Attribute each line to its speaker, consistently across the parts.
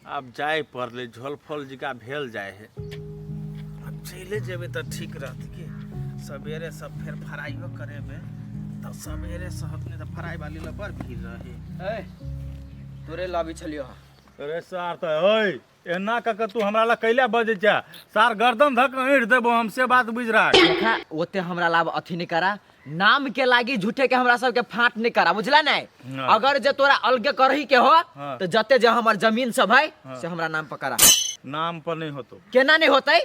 Speaker 1: अब जाए पड़ले झोल फल जिका भेल जाए है। अब चले जेबे तो ठीक रहत कि सवेरे सब फिर फ्राइयो करेबे तो सवेरे सब ने तो फ्राई वाली ला बड़ भीड़ रहे।
Speaker 2: ए तोरे लाभी छलियो।
Speaker 1: अरे सार तो ओए एना का तू हमरा ला कैला बजे जा सार गर्दन धक ईंट देबो हमसे बात बुझ रहा है।
Speaker 2: देखा ओते हमरा लाभ अथी नहीं करा, नाम के लागी झूठे के हमरा सब के फांट नहीं करा, बुझला नहीं। अगर जे तोरा अलगे करही के हो तो जते जे हमर जमीन सब है से हमरा नाम पर करा।
Speaker 1: नाम पर नहीं होतो
Speaker 2: केना नहीं होतै?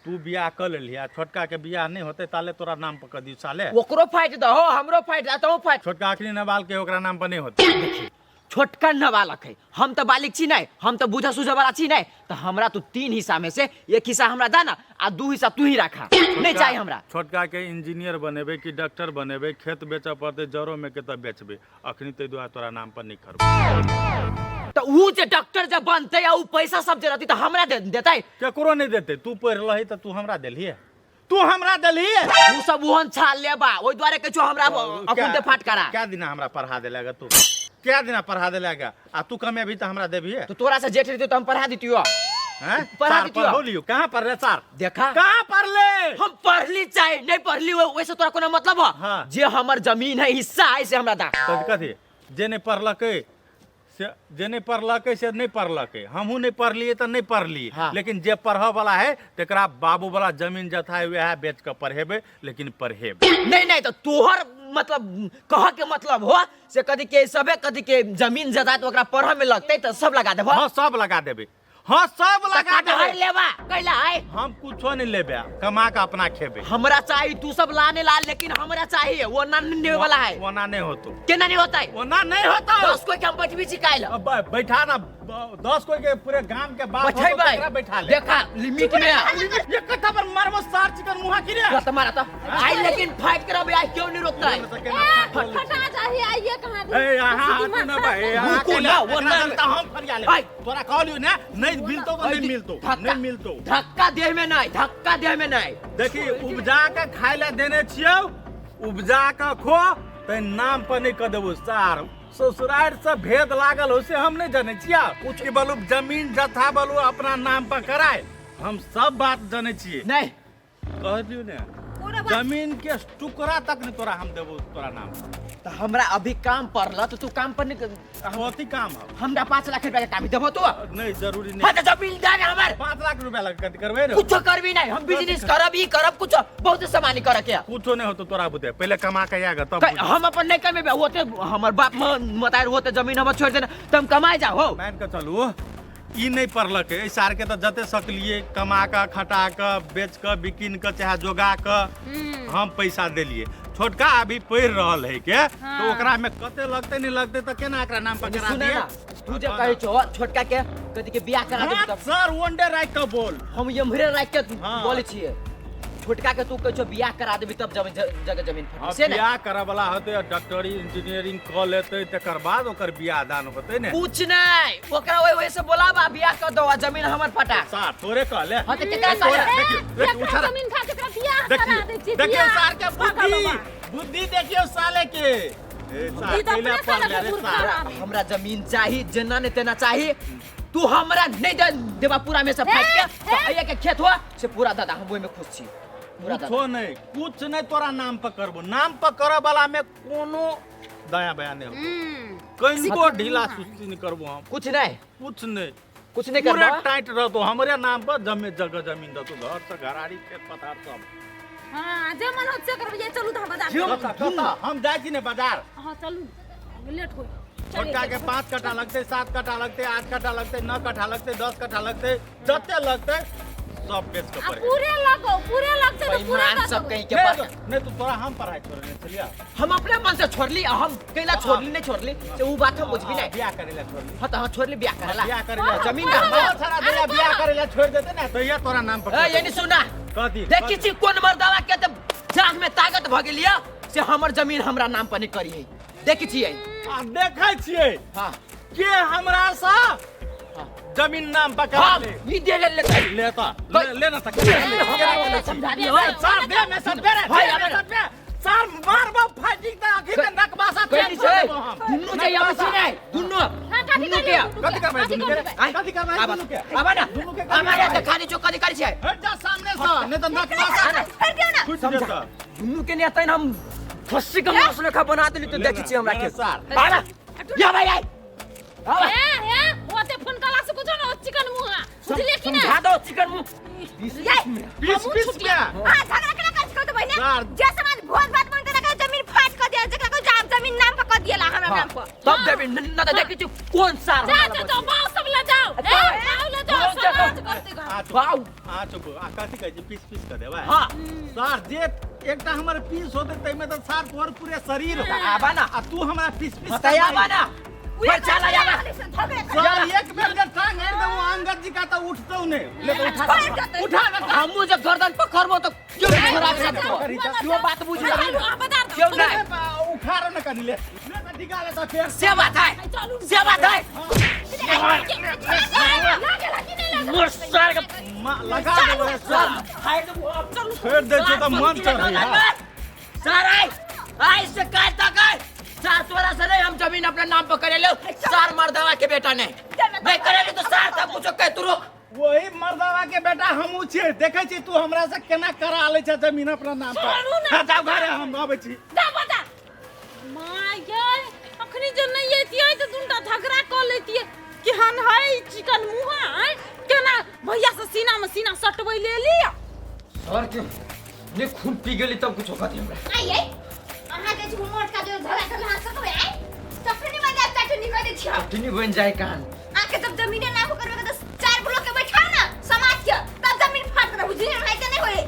Speaker 1: तू बियाह कर लिया, छोटका के बियाह नहीं होते ताले तोरा नाम पर कर दी साले।
Speaker 2: ओकरो फाइट दहो हमरो फाइट आतो फाइट।
Speaker 1: छोटका आखिरी नबाल के ओकरा नाम पर नहीं होते।
Speaker 2: देखी छोटका नाबालक है, हम तो बालिक छी नहीं, हम तो बुझा सुझा वाला छी नहीं। तो हमरा तू 3 हिस्सा में से 1 हिस्सा हमरा दाना आ 2 हिस्सा तू ही रखा। नहीं चाहिए हमरा।
Speaker 1: छोटका के इंजीनियर बनेबे कि डॉक्टर बनेबे, खेत बेचे पड़ते जरो में के तब बेचबे, अखनी ते दुआ तोरा नाम पर नहीं करबे।
Speaker 2: तो ऊ जे डॉक्टर जब बनते या ऊ पैसा सब जे रहती तो हमरा देतै?
Speaker 1: केकरो नहीं देते। तू पढ़ लही तो तू हमरा देलिए, तू हमरा देलिए।
Speaker 2: तू सब ओहन छाल लेबा ओइ द्वारे के जो हमरा अखुन ते फाट करा।
Speaker 1: क्या दिन हमरा पढ़ा देलेगा तू? क्या दिन पढ़ा देलेगा? आ तू कमे भी तो हमरा देबी है।
Speaker 2: तो तोरा से जेठ रहती तो हम पढ़ा दितियो।
Speaker 1: हैं?
Speaker 2: पढ़ा
Speaker 1: सार
Speaker 2: दितियो।
Speaker 1: पढ़ लियो। कहां पढ़ रे सार?
Speaker 2: देखा
Speaker 1: कहां पढ़ ले?
Speaker 2: हम पढ़ली चाहे नहीं पढ़ली वैसे तोरा कोनो मतलब हो?
Speaker 1: हाँ।
Speaker 2: जे हमर जमीन है हिस्सा है से हमरा दा।
Speaker 1: कथी जे नहीं पढ़लकै से जे नहीं पढ़लकै से नहीं पढ़लकै, हमहू नहीं पढ़लिए तो नहीं पढ़लिए।
Speaker 2: हाँ।
Speaker 1: लेकिन जे पढ़ वाला है तेकरा बाबू वाला जमीन जथा है वह बेच के पढ़ेबे, लेकिन पढ़ेबे
Speaker 2: नहीं नहीं तो तोहर मतलब कह के मतलब हो से कदी के सबे कदी के जमीन जता तो ओकरा पढ़े में लगते तो सब लगा देबो।
Speaker 1: हाँ सब लगा देबे। हाँ सब लगा देबे।
Speaker 2: लेबा कैला है?
Speaker 1: हम कुछो नहीं लेबे, कमा के अपना खेबे।
Speaker 2: हमरा चाहिए तू सब लाने ला, लेकिन हमरा चाहिए वो ना नहीं वाला है।
Speaker 1: वना नहीं होतो।
Speaker 2: केना नहीं होता है?
Speaker 1: वना नहीं होता।
Speaker 2: 10 कोई के हम बैठबी सिखाइल।
Speaker 1: अब बैठा ना 10 कोई के पूरे गांव के बाप
Speaker 2: बैठाई भाई
Speaker 1: बैठा ले।
Speaker 2: देखा लिमिट में
Speaker 1: ये कथा पर मारबो सार चिकन मुहा की रे।
Speaker 2: तुम्हारा तो आई लेकिन फाइट करब आई क्यों नहीं रोकता है?
Speaker 3: फटा चाहिए आइए कहां दे?
Speaker 1: ए यहां तू ना भाई यहां
Speaker 2: रुको ना, वो ना
Speaker 1: हम फरिया ले।
Speaker 2: भाई
Speaker 1: तोरा कहलियो ना नहीं मिलतो तो नहीं मिलतो, नहीं मिलतो।
Speaker 2: धक्का देह में नहीं, धक्का देह में नहीं।
Speaker 1: देखी उपजा के खाय ले देने छियो, उपजा के खो ते नाम पर नहीं कर देबो सार। ससुराल से भेद लागल हो से हम नहीं जाने छिया। कुछ के बोलू जमीन जथा बोलू अपना नाम पर कराए, हम सब बात जाने छिए।
Speaker 2: नहीं
Speaker 1: कह दियो ने जमीन के टुकड़ा तक नहीं तोरा हम देबो तोरा नाम।
Speaker 2: तो हमरा अभी काम पड़ला तो तू काम पर नहीं
Speaker 1: कथी काम है?
Speaker 2: हमरा 5 लाख रुपया के काम देबो तू?
Speaker 1: नहीं जरूरी नहीं।
Speaker 2: हाँ तो जमीन दान हमर
Speaker 1: 5 लाख रुपया लग कथी करबे रे?
Speaker 2: कुछ करबी नहीं, हम बिजनेस करब ही करब, कुछ बहुत सामान कर के।
Speaker 1: कुछो नहीं होतो तोरा बुते, पहले कमा के आएगा तब
Speaker 2: हम अपन नहीं कमेबे, होते हमर बाप मतार होते जमीन हम छोड़ देना तुम कमाए जा हो।
Speaker 1: मान के चलू ई नहीं पढ़लक है सार के तो जते सकलिए कमा के खटा के बेच के बिकिन के चाहे जोगा के हम पैसा देलिए। छोटका अभी पढ़ रहल है के तो ओकरा में कते लगते नहीं लगते तो केना एकरा नाम पर करा दिए?
Speaker 2: तू जे कहे छो छोटका के कथि के बियाह करा दे तब
Speaker 1: सर वनडे राइट के बोल।
Speaker 2: हम यमहरे राख के बोले छिए। छोटका के तू कहे छो बियाह करा देबी तब जगह जमीन फटी से
Speaker 1: बियाह करे वाला होते डॉक्टरी इंजीनियरिंग क लेते तकर बाद ओकर बियाह दान होते ने।
Speaker 2: कुछ नहीं ओकरा ओए से बोलाबा बियाह कर दो जमीन हमर फटा।
Speaker 1: सार थोड़े कहले।
Speaker 2: हां त केकरा कहले?
Speaker 3: जमीन खा के तेरा बियाह करा दे छी।
Speaker 1: देखियो सार के बुद्धि देखियो साले के।
Speaker 2: हमरा जमीन चाहिए जना ने तेना चाहिए। तू हमरा नहीं देबा पूरा में से फाइट के तो आइए के खेत हो से पूरा दादा हम ओइ में खुश छी। पूरा
Speaker 1: कुछो नहीं, कुछ नहीं तोरा नाम पर करबो। नाम पर करे वाला में कोनो दया बयान नहीं होतो। कहीं ढीला सुस्ती नहीं करबो हम।
Speaker 2: कुछ नहीं,
Speaker 1: कुछ नहीं,
Speaker 2: कुछ नहीं
Speaker 1: पूरा
Speaker 2: करबो।
Speaker 1: टाइट रहतो हमरे नाम पर जमे जगह जमीन रहतो, घर से घराड़ी खेत पथार सब।
Speaker 3: हां जे मन होत से करब। ये चलू त बाजार
Speaker 1: हम जाय छी ने बाजार।
Speaker 3: हां चलू लेट होई।
Speaker 1: छोटका के 5 कट्ठा लगते, 7 कट्ठा लगते, 8 कट्ठा लगते, 9 कट्ठा लगते, 10 कट्ठा लगते, जते लगते सब बेच के पड़े।
Speaker 3: पूरे लगो पूरे लगते तो पूरे
Speaker 2: बेईमान सब कहीं के पास
Speaker 1: नहीं तो तोरा हम पढ़ाई छोड़ने चलिया।
Speaker 2: हम अपने मन से छोड़ली, हम कैला छोड़ली नहीं छोड़ली से वो बात हम कुछ भी नहीं।
Speaker 1: बियाह करेला छोड़ली।
Speaker 2: हां तो हम छोड़ली बियाह करेला।
Speaker 1: बियाह करेला
Speaker 2: जमीन का
Speaker 1: बहुत सारा दिया बियाह करेला छोड़ देते ना तो ये तोरा नाम पर।
Speaker 2: ए ये नहीं सुना
Speaker 1: कथी
Speaker 2: देखी छी कोन मर्दावा के त जान में ताकत भ गेलिया से हमर जमीन हमरा नाम पर नहीं करी है। देखी छी
Speaker 1: आ देखै छियै
Speaker 2: हां
Speaker 1: के हमरा सा जमीन नाम पर करा ले।
Speaker 2: ई दे ले
Speaker 1: लेता ले ना सकते।
Speaker 2: समझा दिया
Speaker 1: सर दे में सब दे रे। सर मारबो फाइटिंग त आखिर में नकबासा
Speaker 2: कोई नहीं छै दुन्नु चाहिए हम छी नहीं दुन्नु
Speaker 3: काटी
Speaker 2: दुनू
Speaker 3: कर
Speaker 2: के
Speaker 1: कथी करबै दुनू के
Speaker 2: आइ
Speaker 1: कथी करबै
Speaker 2: आबा
Speaker 1: दुनू के
Speaker 2: आबा ना
Speaker 1: दुनू के
Speaker 2: हमारे त खाली चो कथी करै छै
Speaker 1: हट जा सामने से नहीं तो नक पासा
Speaker 3: हट जाओ ना
Speaker 1: कुछ
Speaker 2: समझा
Speaker 1: देता
Speaker 2: दुनू के नेतै हम खस्सी के मांस लेखा बना देली तो देखै छी हमरा के
Speaker 1: सर
Speaker 2: आबा या भाई आइ आबा
Speaker 3: ए ओते फोन कला से कुछ ना चिकन मुहा बुझले कि ना
Speaker 2: समझा दो चिकन मुंह
Speaker 1: पीस पीस में
Speaker 3: हां झगड़ा केना कर सकत बहिने
Speaker 1: सर।
Speaker 3: जे समाज भोज भात मन के जमीन फाट कर दिया जकरा को जमीन नाम पर कर दिया हमरा नाम पर
Speaker 2: तब देबी न त देखै छी कोन सार
Speaker 3: जा जा जाओ बाऊ सब ले जाओ ए बाऊ ले जाओ समाज करते घर
Speaker 2: बाऊ
Speaker 1: आ चुप आ कथी कहै छै पीस पीस कर देबै
Speaker 2: हां
Speaker 1: सर जे एकटा हमर पीस होते तै में तो सर तोहर पूरे शरीर हो
Speaker 2: आबा ना
Speaker 1: आ तू हमरा पीस पीस
Speaker 2: बताय आबा ना फिर चला आबा
Speaker 1: सर एक बेर जे टांग मार दे वो अंगद जी का तो उठतौ ने लेकिन
Speaker 2: उठा हमू जब गर्दन पकड़बो तो क्यों खराब सकतो क्यों बात बुझ क्यों नहीं
Speaker 1: उखाड़ न कनी ले ले तो डिगा ले तो फिर
Speaker 2: से बात है से बात है मुस्तार का
Speaker 1: लगा दे सर फेर दे छै तो मन चढ़ रही
Speaker 2: सर आई से काट तक आई सर तोरा से नहीं हम जमीन अपने नाम पर करे लो सर मर्दावा के बेटा नहीं मैं करे ली तो सर सब कुछ कह तू रुक
Speaker 1: वही मर्दावा के बेटा हमहू छियै देखै छी तू हमरा से केना करा ले छै जमीन अपना नाम पर जाओ घरे हम आबै छी
Speaker 3: जा बता माय गॉड अखनी जे नहीं एतियै त दुनटा झगड़ा क लेतियै कि हन है चिकन मुहा है केना भैया से सीना में सीना सटबै ले लिया
Speaker 2: सर के ने खून पी गेली तब कुछ होगा हमरा
Speaker 3: आइए अहाँ के मोट का जो झगड़ा कर हाथ सकबै है चटनी बजा चटनी कर दे छियो
Speaker 2: चटनी बन जाए कान
Speaker 3: आके जब जमीन नाम करबे त 4 ब्लॉक के बैठाओ ना समाज के तब जमीन फाट कर बुझिए भाई के नहीं होए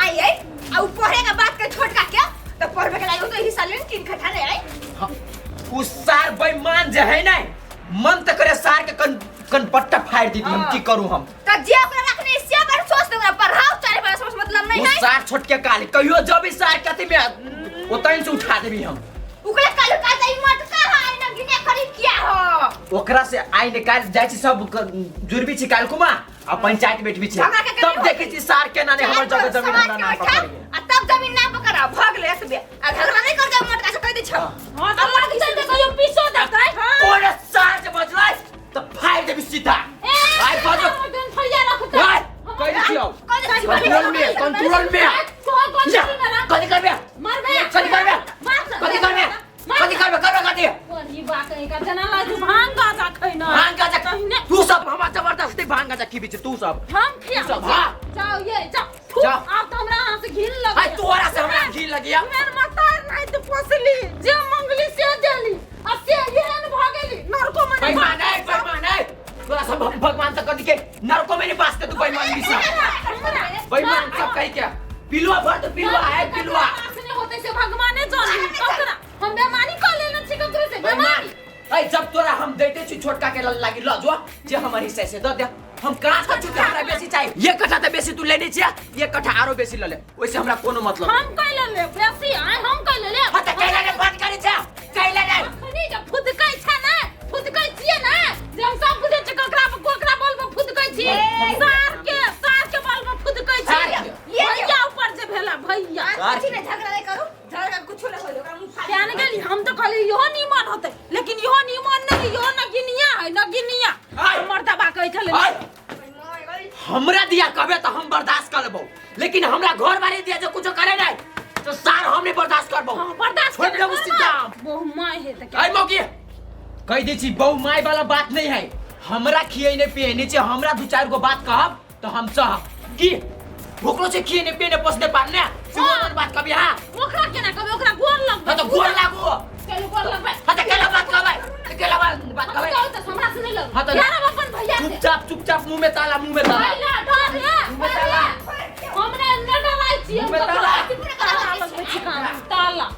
Speaker 3: आइए आ पढ़े का बात के छोटका के तो पढ़बे के लागि तो हिस्सा लेन 3 कट्ठा ले आई
Speaker 2: उस सार बेईमान जे है नहीं मन त करे सार के कनपट्टा फाड़ दी हम की करूं हम
Speaker 3: त जे ओकरा रखने से बार सोच दे ओकरा पढ़ाओ 4 बजे समझ मतलब नहीं
Speaker 2: उस
Speaker 3: है
Speaker 2: सार छोट के काली कहियो जब भी सार कथी में ओतैन से उठा देबी हम
Speaker 3: ओकरा कालू का दई मत का है न गिने खरीद किया हो
Speaker 2: ओकरा से आई निकाल जाय छी सब जुरबी छी कालकुमा आ पंचायत बैठबी छी तब देखे छी सार केना ने हमर जगह जमीन हमरा नाम पर करिए
Speaker 3: आ तब जमीन नाम पर करा भाग ले एतबे आ झगड़ा नहीं कर जा मत का से कह दे छ हां त मत के चलते कहियो पीछो देतै हां
Speaker 2: ओरे सार जे बजलै त फाड़ देबी सीधा आई बाजो
Speaker 3: दिन फरिया रखता
Speaker 2: ओए कहि दियो कंट्रोल में कथी करबे
Speaker 3: मारबे
Speaker 2: कथी करबे कथी करबे कथी करबे करबे कथी
Speaker 3: ई बात कहीं का जना ला तू भांग गाजा खैना
Speaker 2: भांग गाजा तू सब हमरा जबरदस्ती भांग गाजा खीबी छी तू सब
Speaker 3: हम खिया
Speaker 2: सब हां
Speaker 3: जाओ ये जाओ
Speaker 2: जाओ।
Speaker 3: आप तो हमरा हां से घिन लग
Speaker 2: आई तोरा से हमरा घी लगिया
Speaker 3: मेर मतार नहीं तो पोसली जे मंगली से देली आ से येन भागेली नरको में
Speaker 2: बेईमान है तोरा सब भगवान से कथी के नरको में नहीं बासते तू बेईमान भी सब बेईमान सब कहि के पिलुआ भर तो पिलुआ है पिलुआ
Speaker 3: असने होते से भगवाने जानी ककरा हम बेमानी कर लेना छी ककरो से बेमानी
Speaker 2: आई जब तोरा हम देते छी छोटका के लागी ल जो जे हमर हिस्से से द दे हम काज कर चुके हमरा बेसी चाहिए ये कट्ठा त बेसी तू लेनी छिया ये कट्ठा आरो बेसी ल ले ओइसे हमरा कोनो मतलब
Speaker 3: हम कइले ले बेसी आय हम कइले ले
Speaker 2: हत कैला ने बात करै छ कैला ने
Speaker 3: खनी जे फुदकै छ ना फुदकै छिए ना जे हम सब बुझे छ ककरा कोकरा बोलबो फुदकै छी सार के बोलबो फुदकै छी भैया ऊपर जे भेला भैया
Speaker 2: सार
Speaker 3: में झगड़ा नहीं करू झगड़ा कुछ नहीं होय ओकरा मुंह फाड़ जाने गेली हम तो कहली इहो निमन होते लेकिन इहो निमन नहीं इहो नगिनिया है नगिनिया मर्दबा कहै छले
Speaker 2: हमरा दिया कहबे त हम बर्दाश्त कर लेबो लेकिन हमरा घर वाले दिया जे कुछो करे नहीं तो सार हम नहीं बर्दाश्त करबो
Speaker 3: बर्दाश्त
Speaker 2: छोड़ देबो सीधा
Speaker 3: बहु माय है त
Speaker 2: आई मौकी कह दै छी बहु माय वाला बात नहीं है हमरा खिए ने पिए नीचे हमरा दो चार गो बात कहब तो हम सहब की भूखलो से खिए ने पिए ने पोसने पालने सिमोनर बात कभी हां
Speaker 3: ओकरा केना कहबे ओकरा गोर लगबे
Speaker 2: तो गोर लागो
Speaker 3: चलो गोर लगबे
Speaker 2: हत केला बात कहबै केला बात कहबै
Speaker 3: तो हमरा से नहीं लग
Speaker 2: हाँ तो
Speaker 3: यार अपन भैया से
Speaker 2: चुपचाप मुंह में ताला
Speaker 3: भैया डर रे
Speaker 2: ताला
Speaker 3: हमने न डराई छी
Speaker 2: मुंह में ताला
Speaker 3: ताला लगबे छी ताला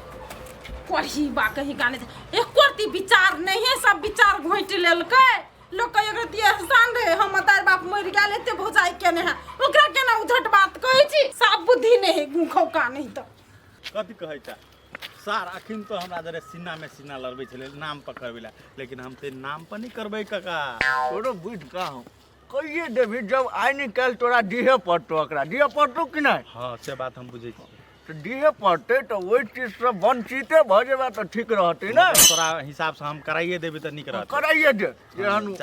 Speaker 3: पढ़ी बा कहीं गाने एक कोरती विचार नहीं है सब विचार घोंट लेलकै लोग कहे अगर ती एहसान रे हम तार बाप मर गेल एते भौजाई केने है ओकरा केना उझट बात कहै छी सब बुद्धि नहीं है गुखौ का नहीं तो
Speaker 1: कथी कहै छ सर अखिन तो हमरा जरे सीना में सीना लड़बै छले नाम पकड़बैला लेकिन हम ते नाम पर नहीं करबै काका
Speaker 4: तोरो बुझ का हूँ कहिए देवी जब आई निकल तोरा दिहे पड़तो ओकरा दिहे पड़तो कि नहीं
Speaker 1: हां से बात हम बुझै छी
Speaker 4: तो दिहे पड़ते तो वही चीज से वंचिते भ जेबा तो ठीक रहते ना।
Speaker 1: तोरा हिसाब से हम कराइए देबे त निक रहत
Speaker 4: कराइए दे एहन।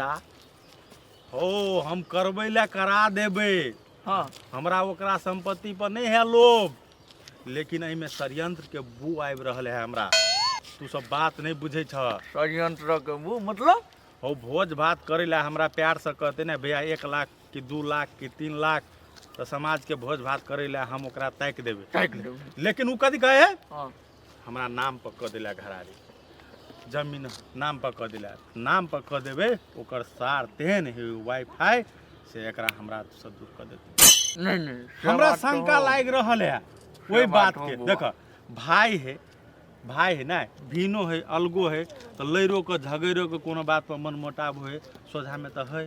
Speaker 1: हो हम करबै ला करा देबे।
Speaker 4: हाँ
Speaker 1: हमरा ओकरा संपत्ति पर नहीं है लोभ, लेकिन एहिमे षड्यंत्र के बू आबि रहल है हमरा। तू सब बात नहीं बुझे छ।
Speaker 4: षड्यंत्र के वो मतलब
Speaker 1: हो भोज भात करे ला हमरा प्यार से कहते ना भैया 1 लाख कि 2 लाख कि 3 लाख तो समाज के भोज भात करे ला हम ओकरा तैक देबे।
Speaker 4: ताकि देबे।
Speaker 1: लेकिन उ कथी कहे है
Speaker 4: हाँ
Speaker 1: हमरा नाम पर कह देला घरारी जमीन नाम पर कह देला। नाम पर कह देबे ओकर सार तेहन है वाईफाई से एकरा हमरा से दूर कर देते।
Speaker 4: नहीं नहीं
Speaker 1: हमरा शंका लाग रहल है वही बात के।
Speaker 4: हो
Speaker 1: देख भाई है ना, भीनो है अलगो है तो लैरो के झगड़ो के कोनो बात पर मन मोटाव है सोझा में तो है,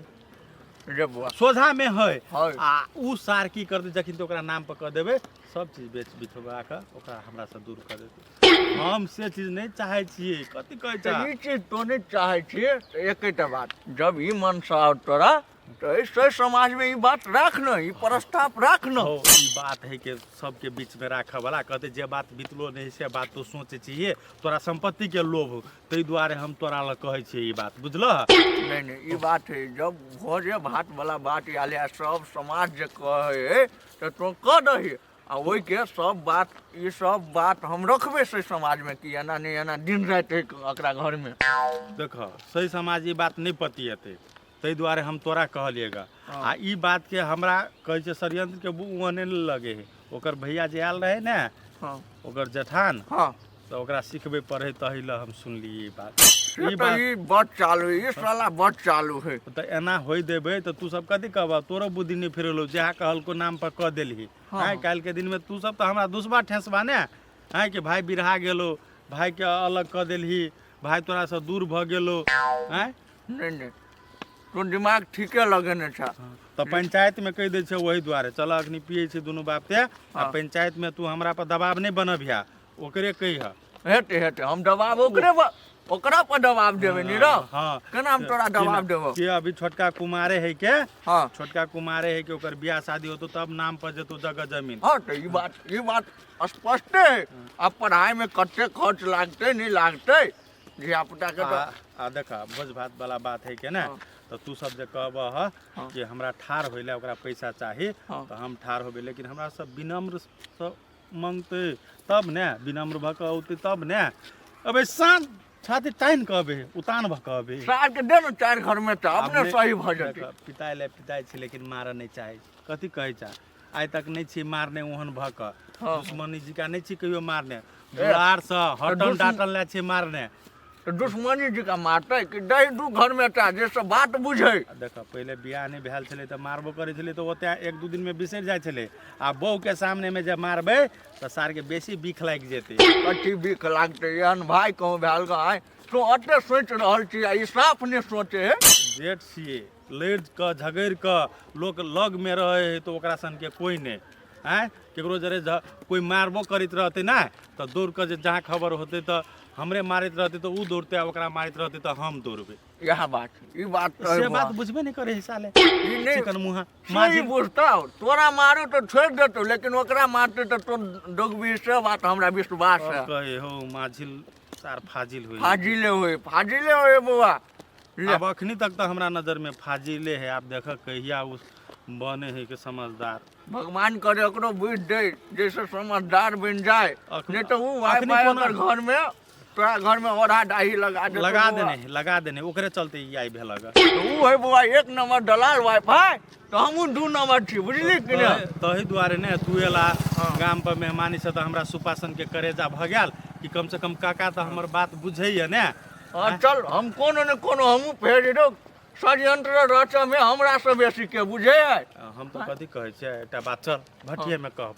Speaker 4: रे बुआ
Speaker 1: सोझा में है।
Speaker 4: है।
Speaker 1: आ उ सार की कर दे जखिन तो ओकरा नाम पर कह देबे सब चीज बेच बिथवा के ओकरा हमरा से दूर कर देते। हम से चीज नहीं चाहे छिए। कथी कहै
Speaker 4: तो
Speaker 1: छ
Speaker 4: ये चीज तो नहीं चाहे छिए। तो एकेटा बात जब ई मन से आओ तोरा तो ऐसे समाज में ये बात राख न, ये प्रस्ताव राख न।
Speaker 1: हो ई बात है कि सबके बीच में राखे वाला कहते जे बात बितलो नहीं से बात तो सोचे चाहिए। तोरा संपत्ति के लोभ तै दुआरे हम तोरा ल कहै छिए ई बात बुझलह।
Speaker 4: नहीं नहीं ये बात है जब भोजे भात वाला बात आले सब समाज जे कहे तो तू कह दही आ वही के सब बात ये सब बात हम रखबे से समाज में कि एना नहीं एना दिन रात एकरा घर में।
Speaker 1: देख सही समाज ई बात नहीं पतिएते तै दुआरे हम तोरा कहलिएगा। आ ई बात के हमरा कहै छै षड्यंत्र के बू ने लगे है। ओकर भैया जे आयल रहे ना
Speaker 4: हाँ
Speaker 1: ओकर जेठान
Speaker 4: हाँ
Speaker 1: तो ओकरा सिखबे पढ़े तही ल हम सुनली ई बात।
Speaker 4: ये तो ये बात चालू है, ये साला बात चालू है।
Speaker 1: तो एना होई देबे तो तू सब कथी कहबा तोरो बुद्धि नहीं फिरलो जहा कहल को नाम पर कह देलही। हाँ काल के दिन में तू सब तो हमरा दुश्मन ठेसबा ने है कि भाई बिरहा गेलो भाई के अलग कह देलही भाई तोरा से दूर भ गेलो हैं।
Speaker 4: नहीं नहीं तो दिमाग ठीके लगेने छ।
Speaker 1: तो पंचायत में कह दे छै वही द्वारे चल अखनी पिए छै दुनू बाप ते आ पंचायत में तू हमरा पर दबाव नहीं बनबिया ओकरे कहिया।
Speaker 4: हेते हेते हम दबाव ओकरा पर दबाव देबे नी रो।
Speaker 1: हाँ
Speaker 4: केना हम तोरा दबाव देबो
Speaker 1: कि अभी छोटका कुमारे है के
Speaker 4: हाँ
Speaker 1: छोटका कुमारे है कि ओकर बियाह शादी होतो तब नाम पर जेतो जगह जमीन।
Speaker 4: हाँ तो ये बात स्पष्ट है। अब पढ़ाई में कते खर्च लागते नहीं लागते धिया पुता के तो
Speaker 1: आ देखा भोज भात वाला बात है के ना तो तू सब जे कहबह कि हमरा ठार होइला ओकरा पैसा चाही तो हम ठार होबे लेकिन हमरा सब विनम्र से मांगते तब ने विनम्र भ के औते तब ने। अबे शांत छाती टाइन कहबे उतान भ कहबे
Speaker 4: सार के दे न 4 घर में तो अपने सही भ जते।
Speaker 1: पिताई छै लेकिन मार नहीं चाहे कथी कहै छ आइ तक नहीं छी मारने ओहन भ के दुश्मनी जी का नहीं छी कहियो मारने दुआर से हटन डाटन ला छी मारने।
Speaker 4: तो दुश्मनी जी का मारते कि दही दू घर में टा जे सब बात बुझे।
Speaker 1: देख पहले बियाह नहीं भेल छले तो मारबो करे छले तो ओते 1-2 दिन में बिसर जाय छले आ बहू के सामने में जब मारबे तो सार के बेसी बीख लाग जेते।
Speaker 4: कथी बीख लागते एहन भाई कहूँ भेल गाय तो अते सोच रहल छी ई साफ ने सोचे है।
Speaker 1: जेठ छिए लड़ के झगड़ के लोग लग में रहे है तो ओकरा सन के कोई नहीं हैं केकरो जरे कोई मारबो करित रहते ना तो दौड़ के जहाँ खबर होते तो हमरे मारित रहते तो उ दौड़ते ओकरा मारित रहते तो हम दौड़बे।
Speaker 4: यह बात ई बात तो
Speaker 1: से बात बुझबे नहीं करे साले
Speaker 4: ई नहीं
Speaker 1: चिकन मुहा
Speaker 4: माजी बुझता तोरा मारो तो छोड़ देतो लेकिन ओकरा मारते तो तो डोगबी से बात हमरा विश्वास है।
Speaker 1: कहे हो माझिल सार फाजिल हुई
Speaker 4: फाजिले होए बुआ।
Speaker 1: अब अखनी तक तो हमरा नजर में फाजिले है। आप देख कहिया उस बने है के समझदार
Speaker 4: भगवान करे ओकरो बुझ दे जैसे समझदार बन जाए नहीं तो वो वाईफाई ओकर घर में तोरा घर में ओढ़ा डाही
Speaker 1: लगा देने ओकरे चलते ई आई भेलगा।
Speaker 4: तो वो है बुआ 1 नंबर दलाल वाईफाई तो हमहू 2 नंबर छी बुझली कि ने।
Speaker 1: तही दुआरे ने तू एला गाम पर मेहमानी से तो हमरा सुपासन के करेजा भ गेल कि कम से कम काका तो हमर बात बुझैया ने।
Speaker 4: चल हम कोनो ने कोनो हमहू भेज दो षड्यंत्र रच में हमरा से बेसी के बुझे है।
Speaker 1: हम तो कथी कहै छै एकटा बात चल भटिये में कहब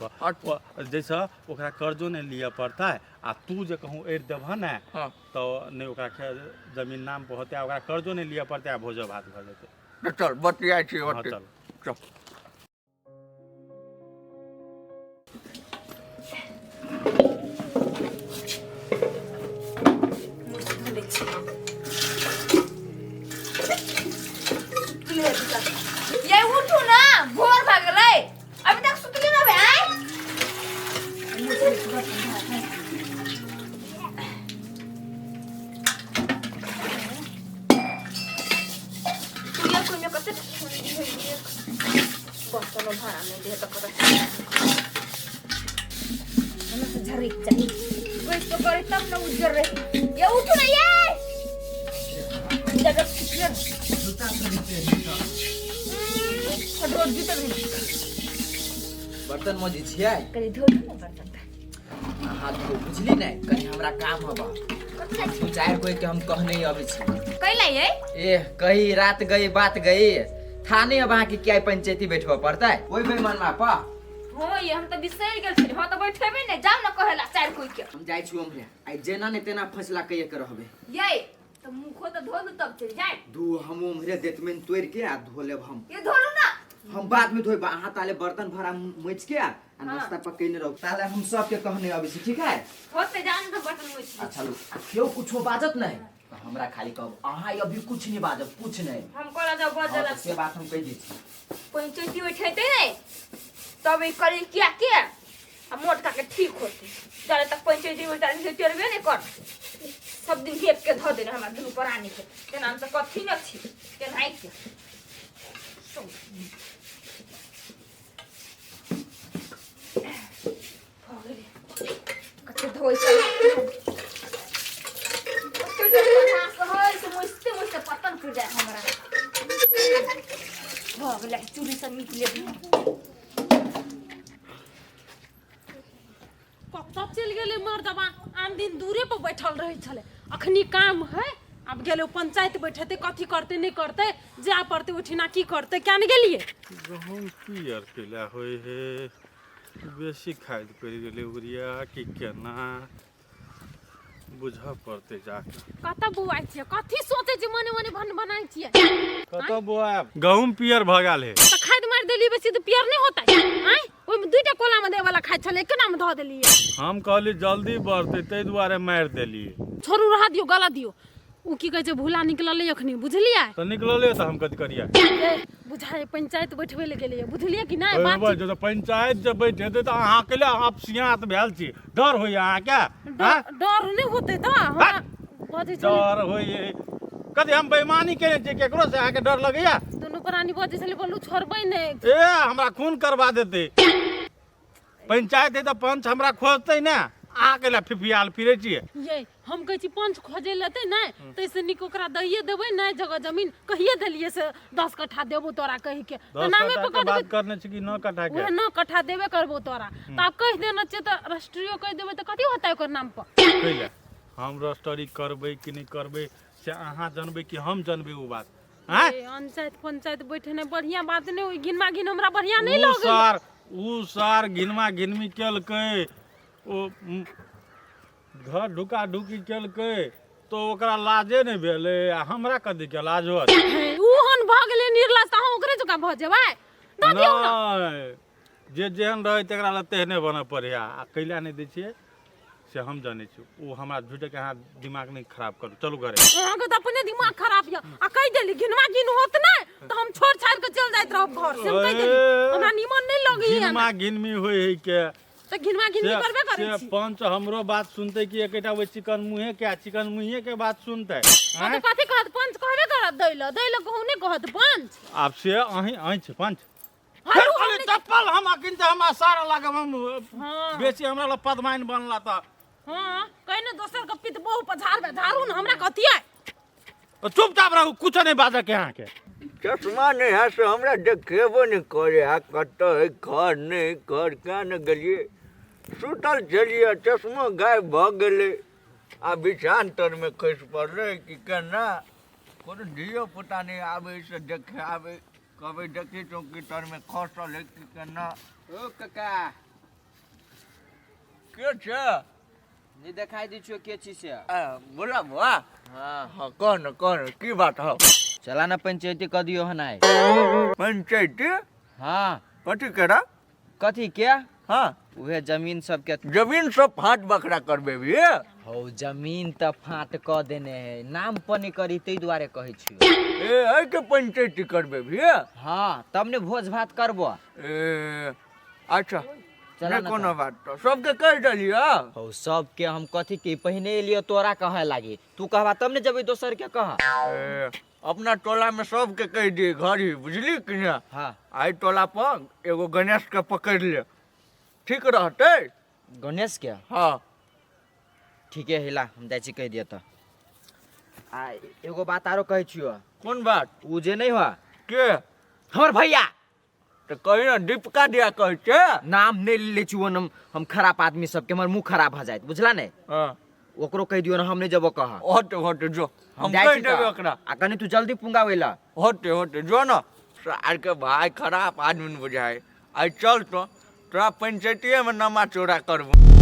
Speaker 1: जैसे ओकरा कर्जो नहीं लिया पड़ता है आ तू जे कहूँ एर देबह ने तो नहीं ओकरा जमीन नाम पर होते ओकरा कर्जो नहीं लिया पड़ता है भोजो भात भ जेते।
Speaker 4: चल बतियाई छी
Speaker 1: चल
Speaker 4: चल
Speaker 5: ये उठू ना भोर भ गेलै अभी तक सुतली ना बे आई
Speaker 3: बर्तन भाड़ा नहीं दे तो पता हमें तो झरी चाहिए कोई तो करे तब ना उजर रहे ये उठो ना ये जगह
Speaker 2: जूता खरीद पे जूता
Speaker 3: रोज भी तो
Speaker 2: बर्तन मजी छियै
Speaker 3: करे धोई ना बर्तन
Speaker 2: अहाँ तो बुझली नहीं कहीं हमरा काम हबा दू चार कोई के हम कहने अबै छी
Speaker 3: कैला ये
Speaker 2: ए कही रात गई बात गई थाने अब अहाँ के क्या पंचायती बैठबा पड़ता है ओइ बेईमान मापा
Speaker 3: हो ये हम तो बिसर गेल छी हां तो बैठेबे नहीं जाओ ना कहेला चार कोई के
Speaker 2: हम जाय छी ओमरे आई जेना ने तेना फैसला कइए के रहबे
Speaker 3: ये तो मुखो तो धो दू तब चल जाए
Speaker 2: दू हम ओमरे देतमेन तोड़ के आ धो लेब
Speaker 3: ये धोलू ना
Speaker 2: हम बाद में धोइबा अहाँ ताले बर्तन भरा मैच के आ नाश्ता पकैने रहो ताले हम सब के कहने आबै छी ठीक है
Speaker 3: होते जान तो बर्तन में
Speaker 2: अच्छा लो केओ कुछो बाजत नहीं तो हमरा खाली कहब अहाँ अभी कुछ नहीं बाजब कुछ नहीं
Speaker 3: हम कोला जाओ बजला
Speaker 2: से बात हम कह दी छी
Speaker 3: पंचायती बैठेते नहीं तब ये करी क्या क्या अब मोट का के ठीक होते जाने तक पंचायती बैठाने से तेरबे नहीं कर सब दिन घेप के धो देने हमारे दुनु पर आने के नाम तो कथी न छी के नहीं के कच्चे धोई से मुझसे पतन कर जाए हमारा हो गले चूड़ी से निकले
Speaker 5: कब चल गेले मर्दबा आन दिन दूरे पर बैठल रहे छले अखनी काम है अब गेले पंचायत बैठते कथी करते नहीं करते जा पड़ते उठिना की करते क्या नहीं गेलिए
Speaker 1: गहूम पियर केला होय हे बेसी खाद पड़ि गेलै उरिया कि केना बुझा पड़ते जाके
Speaker 5: कतऽ बुआई छियै कथी सोचे छी मने मने बनाई छियै
Speaker 1: कतऽ बोआब गहूम पियर भ गेल हे
Speaker 5: त खाद मार देली बेसी तो पियर नहीं होता है आय ओइ में दुईटा कोला में दे वाला खाद छले केना में ध देलिए
Speaker 1: हम कहली जल्दी बढ़ते तै दुआरे मारि देलिए
Speaker 5: छोरू रहा दियो गला दियो उ की कहे छै भूला निकलले अखनी बुझलियै
Speaker 1: तो निकलले तो हम कथी करिया
Speaker 5: बुझाए पंचायत बैठबे ले गेलिए बुझलियै कि नहीं
Speaker 1: ओए
Speaker 5: बात
Speaker 1: बा जो पंचायत जब बैठे तो अहाँ के लिए आप सियात भेल छी डर होय अहाँ क्या
Speaker 5: डर नहीं होते त हमरा बजे छले
Speaker 1: डर होय कथी हम बेईमानी केने छी केकरो से अहाँ के डर लगैया
Speaker 5: दोनों प्राणी बजे छले बोलू छोड़बै नहीं
Speaker 1: ए हमरा खून करवा देते पंचायत है तो पंच हमरा खोजते ना आ के ला फिफियाल फिरे छिए
Speaker 5: ये हम कहै छी पंच खोजे लेते नहीं तैसे निक ओकरा दइए देबै नहीं जगह जमीन कहिए देलिए से 10 कट्ठा देबो तोरा कहि के तो
Speaker 1: 10
Speaker 5: नामे
Speaker 1: कट्ठा
Speaker 5: पे
Speaker 1: के बात करने छी कि 9 कट्ठा के
Speaker 5: ओहे 9 कट्ठा देबे करबो तोरा त आप कह देना छै त राष्ट्रीय कह देबै त कथि होतै ओकर नाम पर
Speaker 1: कैला हम रजिस्ट्री करबै कि नहीं करबै से अहाँ जानबै कि हम जानबै ओ बात हैं
Speaker 5: पंचायत बैठे नहीं बढ़िया बात नहीं ओइ गिनमा गिन हमरा बढ़िया नहीं लगे
Speaker 1: उ सार गिनमा गिनमी केलकै ओ घर ढुका ढुकी केलकै तो ओकरा लाजे नहीं भेलै आ हमरा कथी के लाज होत
Speaker 5: उहन भ गेलै निर्लज त हम ओकरे जका भ जेबै द दियौ ना
Speaker 1: नहीं जे जेहन रहै तेकरा ला तेहने बन पड़े आ कैला नहीं दै छियै से हम जानै छी ओ हमरा झूठे के अहाँ दिमाग नहीं खराब करू चलू घरे
Speaker 5: अहाँ के त अपने दिमाग खराब य आ कह देली गिनवा गिन होत नहीं त हम छोड़ छाड़ के चल जाइत रहब घर से हम कह देली हमरा निमन नहीं लगी
Speaker 1: गिनमा गिनमी होय है के
Speaker 5: त गिनवा गिनवी करबे करे
Speaker 1: से
Speaker 5: छी
Speaker 1: पंच हमरो बात सुनते कि एकटा वो चिकन मुहे के बात सुनते
Speaker 5: तो कथी कहत पंच कहबे करत दैल कहू नहीं कहत पंच
Speaker 1: आप से अहीं छै पंच
Speaker 5: हारू
Speaker 1: अरे चप्पल हम अकिन से हमरा सारा लागब हम
Speaker 5: हां
Speaker 1: बेसी हमरा ला पदमाइन बनला त
Speaker 5: हां कहने दोसर के पित बहु पछाड़बे झाड़ू न हमरा कथि है
Speaker 1: तो चुपचाप रहू कुछ नहीं बाजे के अहाँ के
Speaker 4: चश्मा नहीं है से हमरा देखेबो नहीं करे आ कतऽ है घर नहीं घर क्या न गेलिए सुतल छलिए चश्मा गायब भ गेलै आ बिछान तर में खसि पड़लै कि केना कोनो धियो पुता नहीं आबै से देखे आबै कहबै देखी चौकी तर में खसल है कि केना
Speaker 2: ओ काका
Speaker 4: के छै
Speaker 2: नहीं दिखाई दी छो के चीज से
Speaker 4: बोला बुआ
Speaker 2: हां
Speaker 4: हाँ कौन की बात हो
Speaker 2: चला ना पंचायती क दियो हनाय
Speaker 4: पंचायती
Speaker 2: हां
Speaker 4: कथी करा
Speaker 2: कथी क्या
Speaker 4: हाँ
Speaker 2: उहे जमीन सब के
Speaker 4: जमीन सब फाट बकरा करबे भी
Speaker 2: हो जमीन त फाट क देने है नाम पर नहीं करी तै दुआरे कहै छियो
Speaker 4: ए है के पंचायती करबे भी
Speaker 2: हां तब ने भोज भात करबो
Speaker 4: ए अच्छा
Speaker 2: चला
Speaker 4: नहीं
Speaker 2: ना
Speaker 4: कोनो बात तो सबके कह डलिया
Speaker 2: हो सब के हम कथी के पहिने एलियो तोरा कहे लागी तू कहबा तब ने जबै दोसर के कह
Speaker 4: ए अपना टोला में सबके कह दिए घर ही बुझली कि ना
Speaker 2: हाँ
Speaker 4: आई टोला पर एगो गणेश के पकड़ ले ठीक रहते।
Speaker 2: गणेश के
Speaker 4: हाँ
Speaker 2: ठीक है हिला हम जाइ छी कह दिया तो आ एगो बात आरो कहै छियो
Speaker 4: कौन बात
Speaker 2: उ जे नहीं हुआ
Speaker 4: के
Speaker 2: हमर भैया
Speaker 4: तो कही ना दीपिका दिया कहे छे।
Speaker 2: नाम नहीं ले छी वो हम खराब आदमी सबके हमर मुंह खराब भ जाइत बुझला नहीं
Speaker 4: हाँ
Speaker 2: ओकरो कह दियो ना हम नहीं जबो कह
Speaker 4: होते होते जो हम
Speaker 2: जाइ
Speaker 4: कह
Speaker 2: छी
Speaker 4: देबे
Speaker 2: तऽ।
Speaker 4: ओकरा।
Speaker 2: आ कनी तू जल्दी पुंगावे ला
Speaker 4: होते होते जो ना सार के भाई खराब आदमी बुझाए आई चल तो तोरा पंचायती में नमा चोरा करबो।